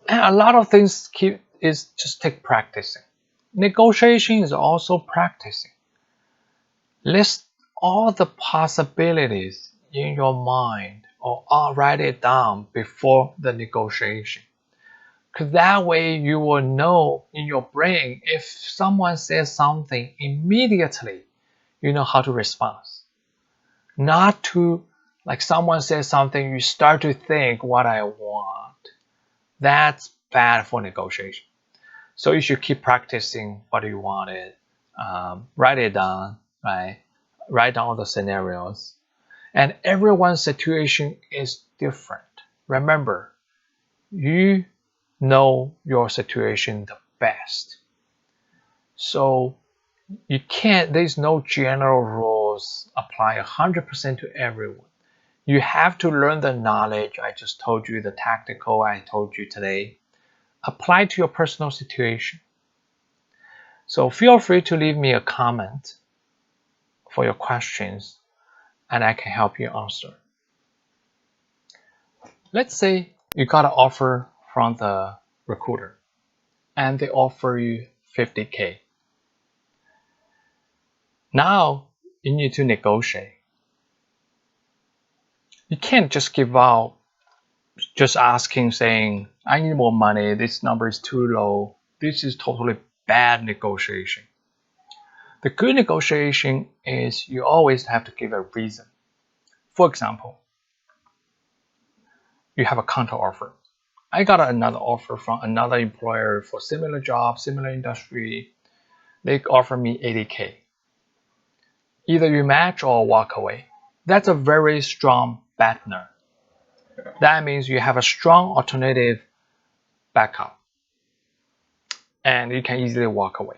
And a lot of things just take practicing. Negotiation is also practicing. List all the possibilities in your mind or write it down before the negotiation. Because that way you will know in your brain if someone says something immediately, you know how to respond. Not to, like, someone says something, you start to think what I want. That's bad for negotiation. So you should keep practicing what you wanted. Write it down, right? Write down all the scenarios. And everyone's situation is different. Remember, you know your situation the best. So there's no general rules apply 100% to everyone. You have to learn the knowledge I just told you, the tactical I told you today, apply to your personal situation. So feel free to leave me a comment for your questions and I can help you answer. Let's say you got an offer from the recruiter and they offer you 50K. Now you need to negotiate. You can't just give out just asking, saying, I need more money, this number is too low. This is totally bad negotiation. The good negotiation is you always have to give a reason. For example, you have a counter offer. I got another offer from another employer for similar job, similar industry. They offer me 80K. Either you match or walk away. That's a very strong partner. That means you have a strong alternative backup and you can easily walk away.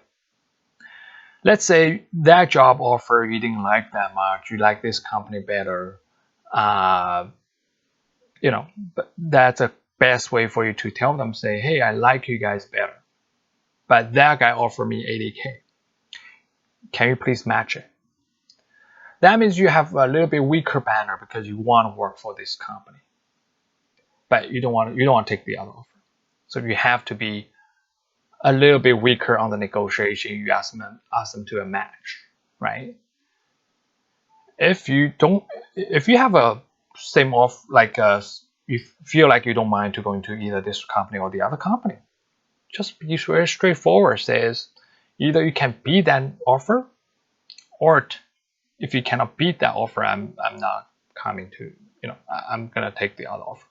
Let's say that job offer you didn't like that much, you like this company better. That's a best way for you to tell them, say, hey, I like you guys better, but that guy offered me 80K. Can you please match it? That means you have a little bit weaker banner because you want to work for this company, but you don't want to take the other offer. So you have to be a little bit weaker on the negotiation. You ask them to a match, right? If you have a same off, like you feel like you don't mind to go into either this company or the other company, just be very straightforward. Says either you can beat that offer, or if you cannot beat that offer, I'm not coming to, I'm gonna take the other offer.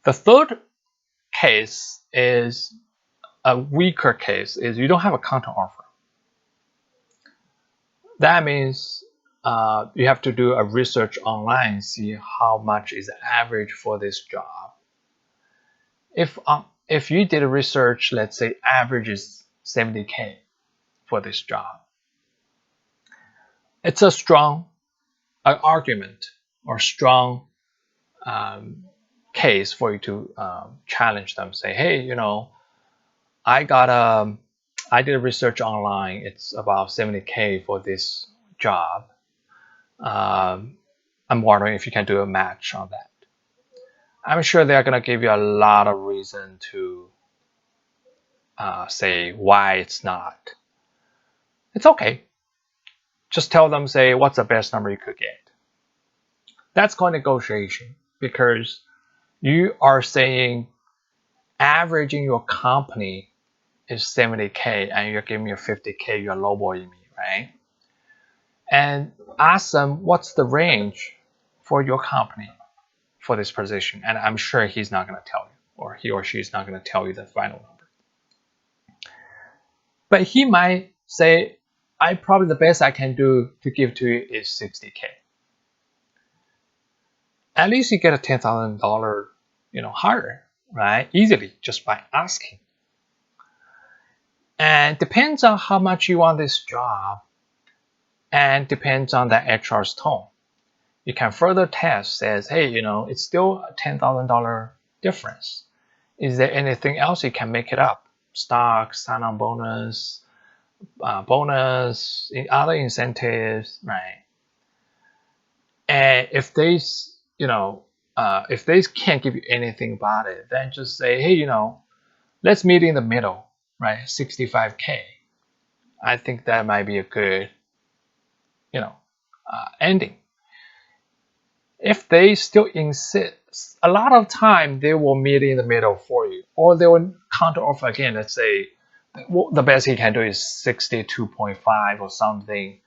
The third case is a weaker case, is you don't have a counter offer. That means you have to do a research online, see how much is the average for this job. If you did a research, let's say average is 70K for this job, it's a strong argument or strong case for you to challenge them. Say, hey, I did research online. It's about 70K for this job. I'm wondering if you can do a match on that. I'm sure they're gonna give you a lot of reason to say why it's not. It's okay. Just tell them, say, what's the best number you could get. That's called negotiation, because you are saying average in your company is 70K and you're giving me a 50K, you're lowballing me, right? And ask them what's the range for your company for this position. And I'm sure he's not going to tell you, or he or she is not going to tell you the final number. But he might say, probably the best I can do to give to you is 60K. At least you get a $10,000, higher, right? Easily, just by asking. And depends on how much you want this job, and depends on the HR's tone. You can further test, says, hey, it's still a $10,000 difference. Is there anything else you can make it up? Stock, sign-on bonus, other incentives, right? And if there's, if they can't give you anything about it, then just say, hey, let's meet in the middle, right? 65K. I think that might be a good, ending. If they still insist, a lot of time they will meet in the middle for you, or they will counter offer again. Let's say the best he can do is 62.5 or something.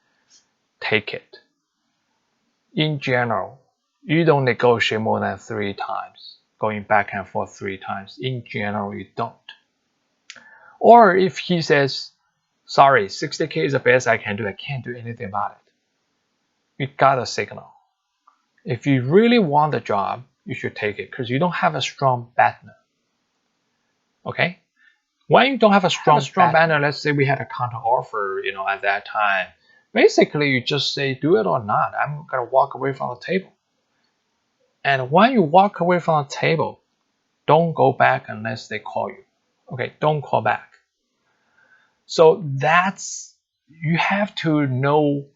Take it. In general, you don't negotiate more than 3 times, going back and forth 3 times. In general, you don't. Or if he says, sorry, 60K is the best I can do, I can't do anything about it, you got a signal. If you really want the job, you should take it because you don't have a strong banner. Okay? When you don't have a strong banner, let's say we had a counter offer, at that time. Basically, you just say, do it or not. I'm going to walk away from the table. And when you walk away from the table, don't go back unless they call you. Okay, don't call back. So you have to know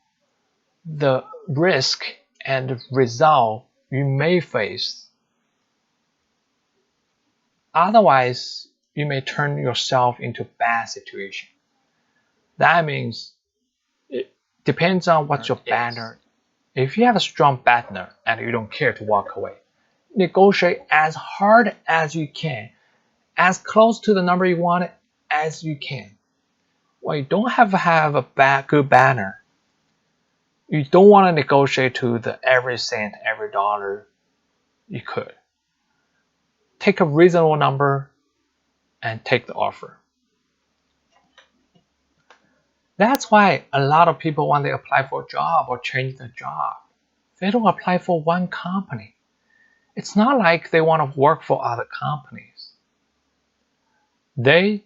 the risk and result you may face. Otherwise, you may turn yourself into a bad situation. That means it depends on what your banner is. If you have a strong banner and you don't care to walk away, negotiate as hard as you can, as close to the number you want as you can. Well, you don't have to have a good banner. You don't want to negotiate to the every cent, every dollar you could. Take a reasonable number and take the offer. That's why a lot of people, when they apply for a job or change the job, they don't apply for one company. It's not like they want to work for other companies. They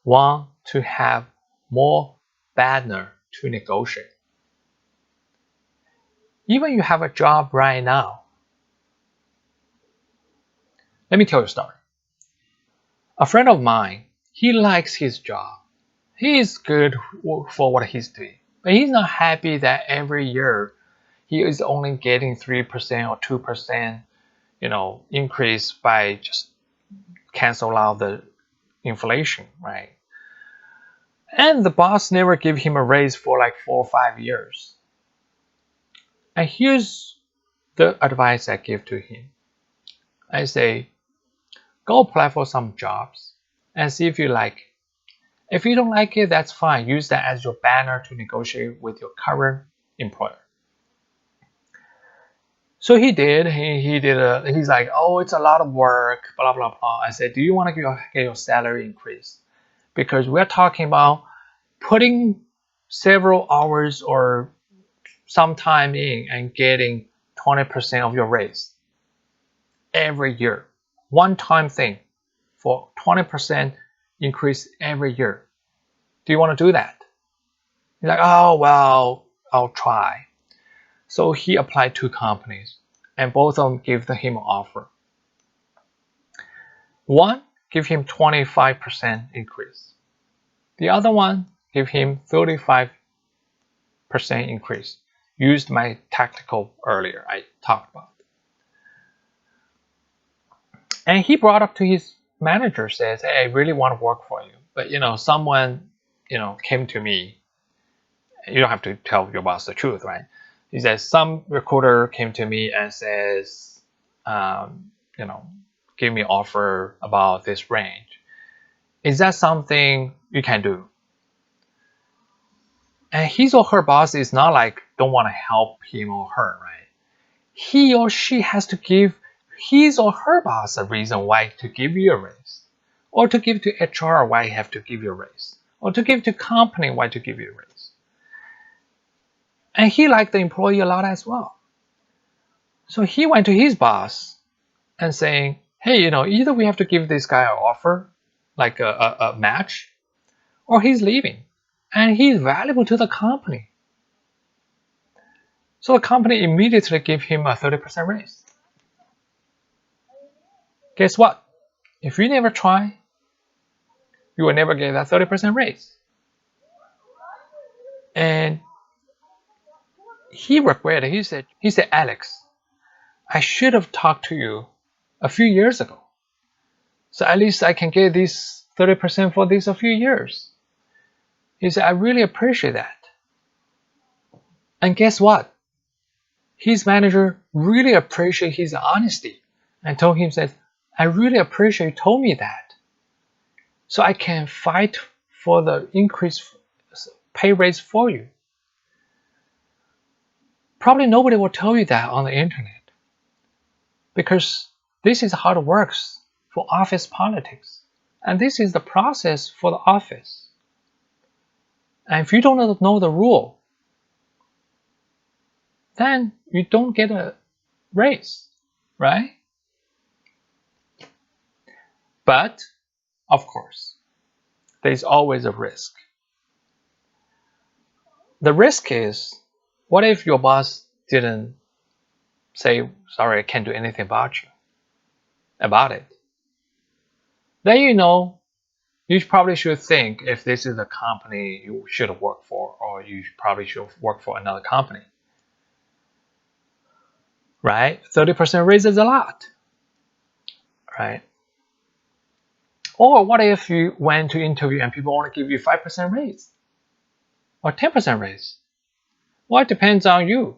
want to have more banner to negotiate. Even you have a job right now. Let me tell you a story. A friend of mine, he likes his job. He is good for what he's doing. But he's not happy that every year he is only getting 3% or 2%, increase by just cancel out the inflation, right? And the boss never give him a raise for like 4 or 5 years. And here's the advice I give to him. I say, go apply for some jobs and see if you like it. If you don't like it, that's fine. Use that as your banner to negotiate with your current employer. So he did. He's like, oh, it's a lot of work, blah, blah, blah. I said, do you want to get your salary increased? Because we're talking about putting several hours or some time in and getting 20% of your raise every year. One-time thing for 20% increase every year. Do you want to do that? He's like, oh, well, I'll try. So he applied 2 companies, and both of them gave him an offer. One gave him 25% increase. The other one gave him 35% increase. Used my tactical earlier, I talked about. And he brought up to his manager, says, hey, I really want to work for you. But, someone, came to me. You don't have to tell your boss the truth, right? He says, some recruiter came to me and says, give me an offer about this range. Is that something you can do? And his or her boss is not like, don't want to help him or her, right? He or she has to give his or her boss a reason why to give you a raise, or to give to HR why you have to give you a raise, or to give to company why to give you a raise. And he liked the employee a lot as well. So he went to his boss and saying, hey, either we have to give this guy an offer, like a match, or he's leaving. And he's valuable to the company. So the company immediately gave him a 30% raise. Guess what? If you never try, you will never get that 30% raise. And he regretted. He said, Alex, I should have talked to you a few years ago. So at least I can get this 30% for this a few years. He said, I really appreciate that. And guess what? His manager really appreciated his honesty and told him that I really appreciate you told me that. So I can fight for the increased pay raise for you. Probably nobody will tell you that on the internet, because this is how it works for office politics. And this is the process for the office. And if you don't know the rule, then you don't get a raise, right? But, of course, there's always a risk. The risk is, what if your boss didn't say, sorry, I can't do anything about it? Then you probably should think if this is a company you should work for, or you probably should work for another company. Right? 30% raise is a lot. Right? Or what if you went to interview and people want to give you 5% raise? Or 10% raise? Well, it depends on you.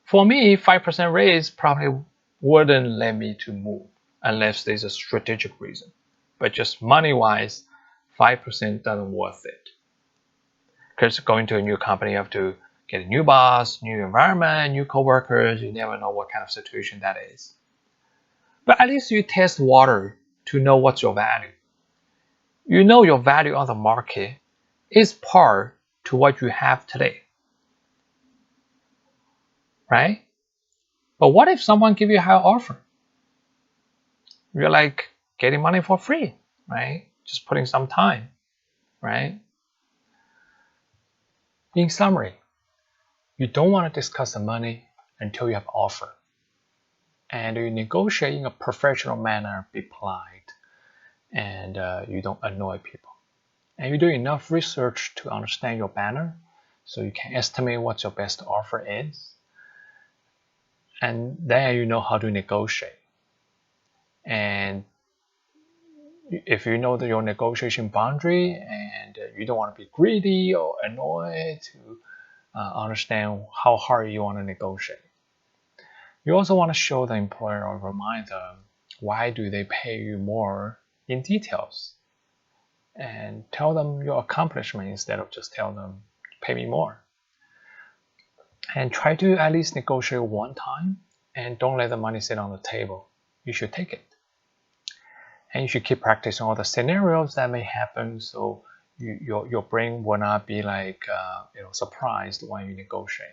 For me, 5% raise probably wouldn't let me to move unless there's a strategic reason. But just money-wise, 5% doesn't worth it. Because going to a new company, you have to get a new boss, new environment, new coworkers. You never know what kind of situation that is. But at least you test water to know what's your value. You know your value on the market is par to what you have today. Right? But what if someone give you a higher offer? You're like getting money for free, right? Just putting some time, right? In summary, you don't want to discuss the money until you have offer. And you negotiate in a professional manner, be polite, and you don't annoy people. And you do enough research to understand your banner so you can estimate what your best offer is. And then you know how to negotiate. And if you know your negotiation boundary and you don't want to be greedy or annoyed, to understand how hard you want to negotiate. You also want to show the employer or remind them why do they pay you more in details, and tell them your accomplishment instead of just tell them pay me more. And try to at least negotiate one time, and don't let the money sit on the table. You should take it. And you should keep practicing all the scenarios that may happen, so your brain will not be like surprised when you negotiate.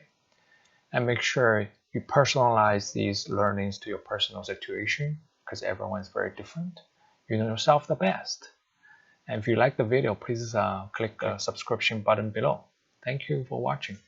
And make sure you personalize these learnings to your personal situation, because everyone's very different. You know yourself the best. And if you like the video, please click the subscription button below. Thank you for watching.